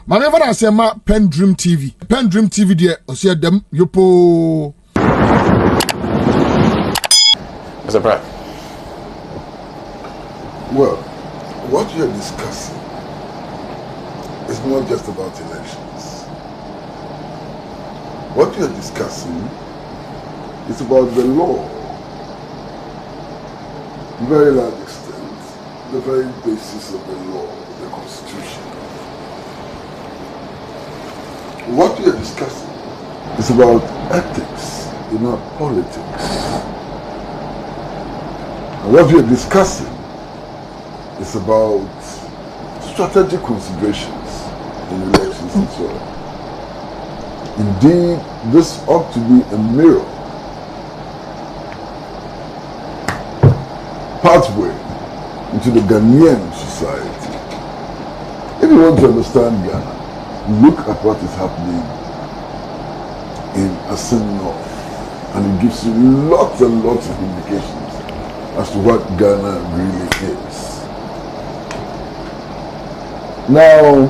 Manever I say ma PENDREAM TV. PENDREAM TV there, I see them yopo. Mr. Pratt. Well, what you're discussing is not just about elections. What you're discussing is about the law. To a very large extent, the very basis of the law, the Constitution. What we are discussing is about ethics, not politics. And what we are discussing is about strategic considerations in elections and so on. Indeed, this ought to be a mirror, pathway into the Ghanaian society. If you want to understand Ghana, look at what is happening in Assam North, and it gives you lots and lots of indications as to what Ghana really is. Now,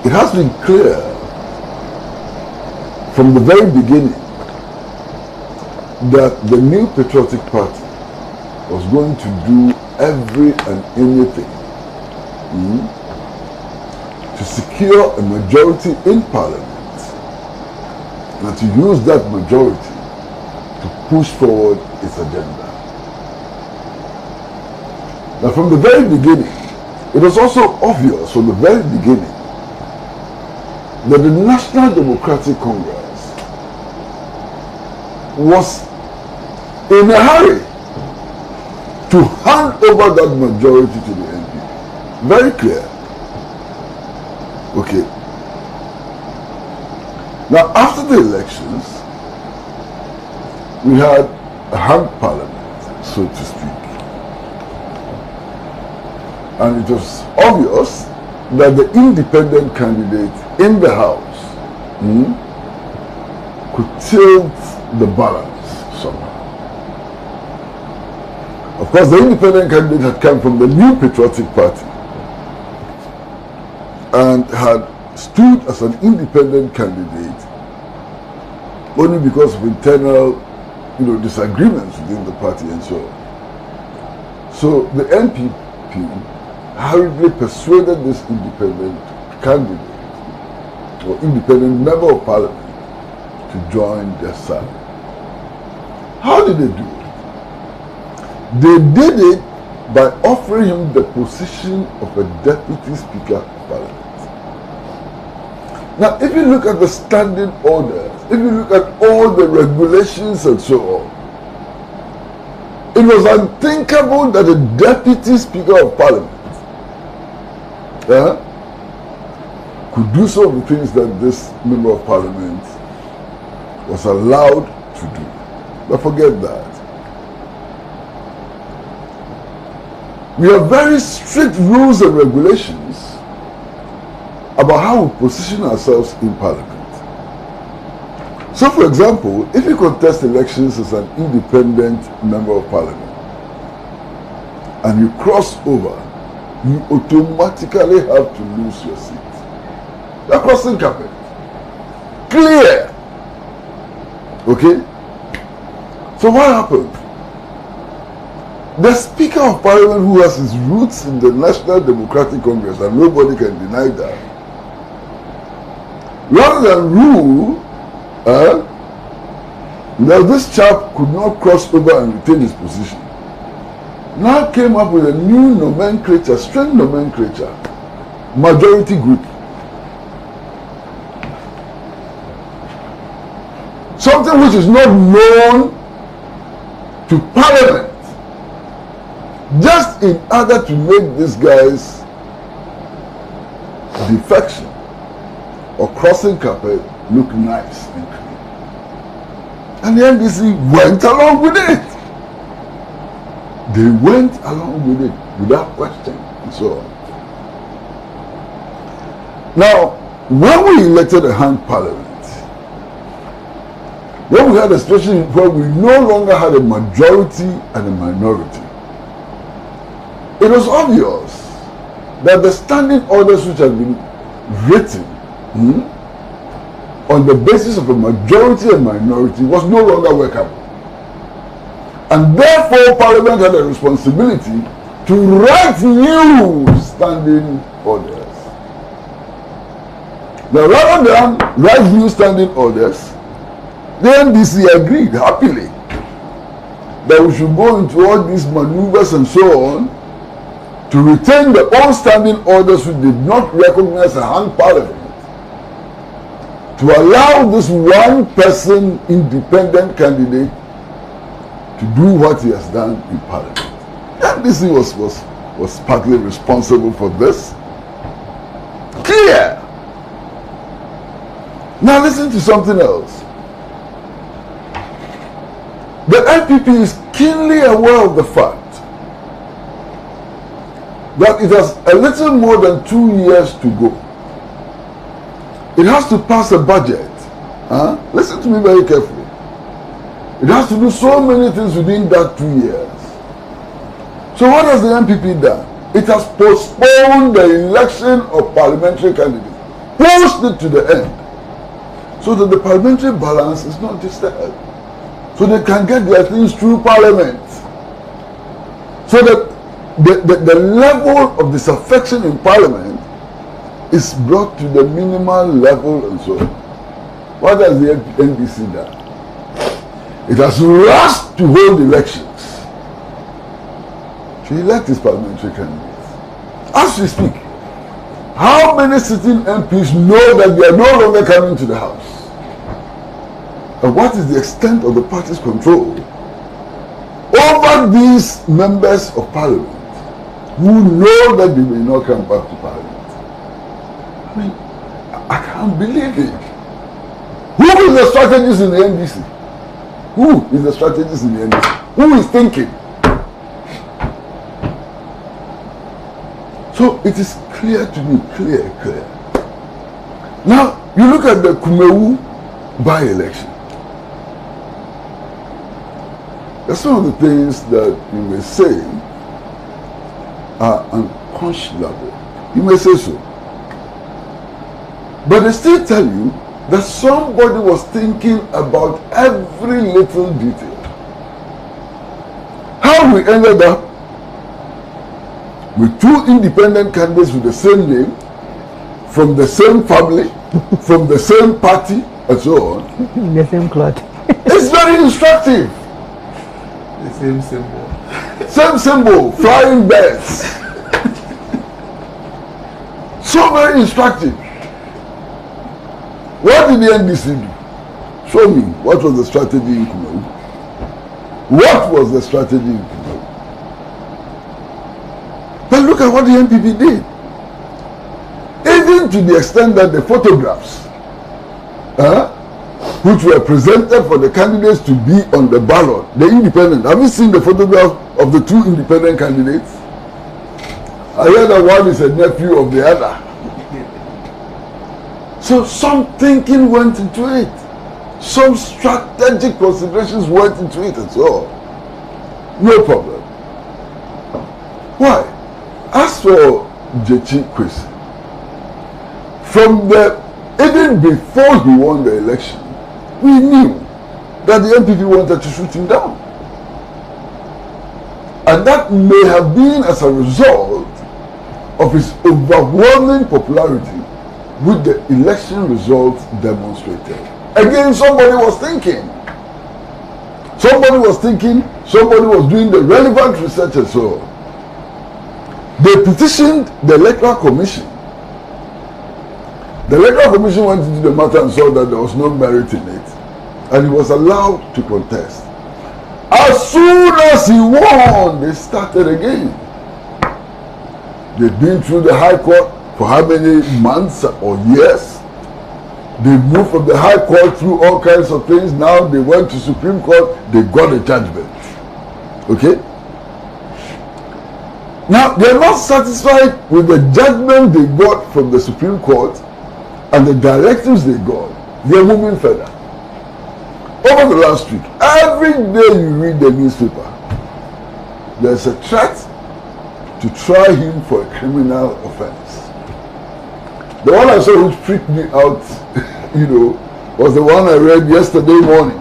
it has been clear from the very beginning that the New Patriotic Party was going to do every and anything to secure a majority in Parliament and to use that majority to push forward its agenda. Now, from the very beginning, it was also obvious from the very beginning that the National Democratic Congress was in a hurry to hand over that majority to the NPP. Very clear. Okay. Now, after the elections, we had a hung parliament, so to speak. And it was obvious that the independent candidate in the House could tilt the balance somehow. Of course, the independent candidate had come from the New Patriotic Party and had stood as an independent candidate only because of internal, disagreements within the party and so on. So the NPP hurriedly persuaded this independent candidate or independent member of parliament to join their side. How did they do it? They did it by offering him the position of a deputy speaker of parliament. Now, if you look at the standing orders, if you look at all the regulations and so on, it was unthinkable that a deputy speaker of parliament could do some of the things that this member of parliament was allowed to do. But forget that. We have very strict rules and regulations about how we position ourselves in parliament. So, for example, if you contest elections as an independent member of parliament and you cross over, you automatically have to lose your seat. That crossing carpet. Clear. Okay? So what happened? The Speaker of Parliament, who has his roots in the National Democratic Congress, and nobody can deny that, rather than rule, now this chap could not cross over and retain his position, now came up with a new nomenclature, strange nomenclature, majority group. Something which is not known to Parliament, just in order to make this guy's defection or crossing carpet look nice and clean. And the NDC went along with it. They went along with it without question and so on. Now, when we elected a hung parliament, when we had a situation where we no longer had a majority and a minority, it was obvious that the standing orders which had been written on the basis of a majority and minority was no longer workable. And therefore, Parliament had a responsibility to write new standing orders. Now, rather than write new standing orders, the NDC agreed happily that we should go into all these maneuvers and so on to retain the old standing orders which did not recognize a hung parliament, to allow this one person independent candidate to do what he has done in parliament. And this was partly responsible for this. Clear. Now listen to something else. The NPP is keenly aware of the fact that it has a little more than 2 years to go. It has to pass a budget. Listen to me very carefully. It has to do so many things within that 2 years. So what has the NPP done? It has postponed the election of parliamentary candidates, pushed it to the end, so that the parliamentary balance is not disturbed, so they can get their things through parliament, so that the level of disaffection in parliament is brought to the minimal level and so on. What has the NDC done? It has rushed to hold elections to elect its parliamentary candidates. As we speak, how many sitting MPs know that they are no longer coming to the House? And what is the extent of the party's control over these members of parliament who know that they may not come back to parliament? I mean, I can't believe it. Who is the strategist in the NDC? Who is the strategist in the NDC? Who is thinking? So it is clear to me, clear. Now, you look at the Kumewu by-election. That's some of the things that you may say are unconscionable. You may say so. But they still tell you that somebody was thinking about every little detail. How we ended up with two independent candidates with the same name, from the same family, from the same party, and so on. The same cloth. It's very instructive. The same symbol. Same symbol, flying birds. So very instructive. What did the NDC do? Show me, what was the strategy in Kumewu? What was the strategy in Kumewu? But look at what the NPP did. Even to the extent that the photographs, which were presented for the candidates to be on the ballot, the independent. Have you seen the photograph of the two independent candidates? I hear that one is a nephew of the other. So some thinking went into it. Some strategic considerations went into it and so on. No problem. Why? As for Jechi Kwasi, even before he won the election, we knew that the NPP wanted to shoot him down. And that may have been as a result of his overwhelming popularity, which the election results demonstrated. Again, somebody was thinking. Somebody was doing the relevant research and so on. They petitioned the Electoral Commission. The Electoral Commission went into the matter and saw that there was no merit in it, and he was allowed to contest. As soon as he won, they started again. They've been through the High Court for how many months or years? They moved from the High Court through all kinds of things. Now they went to Supreme Court. They got a judgment. Okay? Now they are not satisfied with the judgment they got from the Supreme Court and the directives they got. They are moving further. Over the last week, every day you read the newspaper, there's a threat to try him for a criminal offense. The one I saw which freaked me out, was the one I read yesterday morning.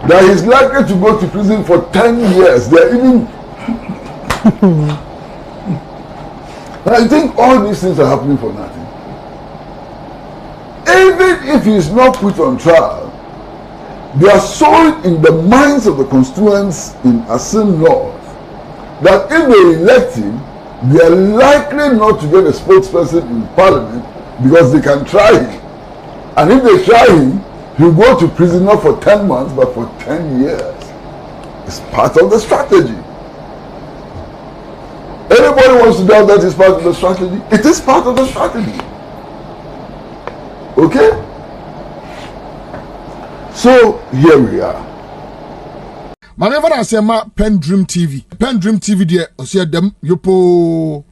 That he's likely to go to prison for 10 years. They're even... And I think all these things are happening for nothing. Even if he's not put on trial, they are sowing in the minds of the constituents in Asin North that if they elect him, they are likely not to get a spokesperson in parliament because they can try him. And if they try him, he'll go to prison not for 10 months but for 10 years. It's part of the strategy. Anybody wants to doubt that it's part of the strategy? It is part of the strategy. Okay? So here we are. Whenever I say PENDREAM TV, PENDREAM TV there, I see them yopo.